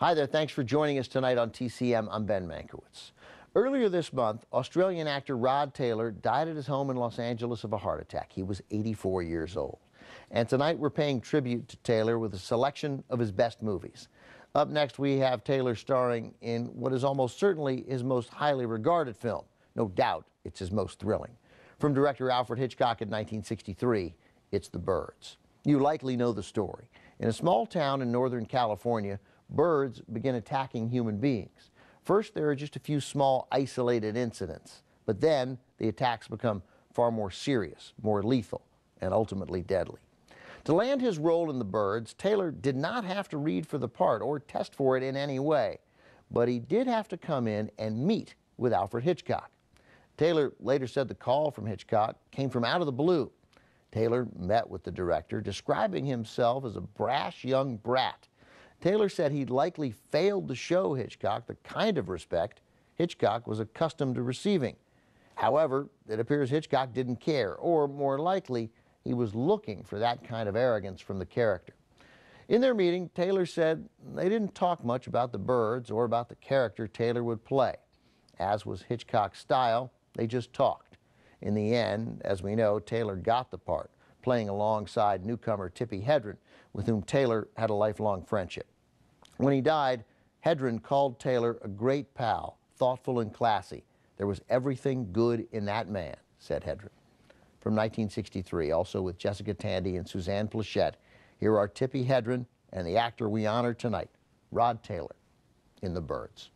Hi there, thanks for joining us tonight on TCM. I'm Ben Mankiewicz. Earlier this month, Australian actor Rod Taylor died at his home in Los Angeles of a heart attack. He was 84 years old. And tonight we're paying tribute to Taylor with a selection of his best movies. Up next, we have Taylor starring in what is almost certainly his most highly regarded film. No doubt it's his most thrilling. From director Alfred Hitchcock in 1963, it's The Birds. You likely know the story. In a small town in Northern California, birds begin attacking human beings. First, there are just a few small, isolated incidents, but then the attacks become far more serious, more lethal, and ultimately deadly. To land his role in The Birds, Taylor did not have to read for the part or test for it in any way, but he did have to come in and meet with Alfred Hitchcock. Taylor later said the call from Hitchcock came from out of the blue. Taylor met with the director, describing himself as a brash young brat. Taylor said he'd likely failed to show Hitchcock the kind of respect Hitchcock was accustomed to receiving. However, it appears Hitchcock didn't care, or more likely, he was looking for that kind of arrogance from the character. In their meeting, Taylor said they didn't talk much about the birds or about the character Taylor would play. As was Hitchcock's style, they just talked. In the end, as we know, Taylor got the part, playing alongside newcomer Tippi Hedren, with whom Taylor had a lifelong friendship. When he died, Hedren called Taylor a great pal, thoughtful and classy. There was everything good in that man, said Hedren. From 1963, also with Jessica Tandy and Suzanne Pleshette, here are Tippi Hedren and the actor we honor tonight, Rod Taylor, in The Birds.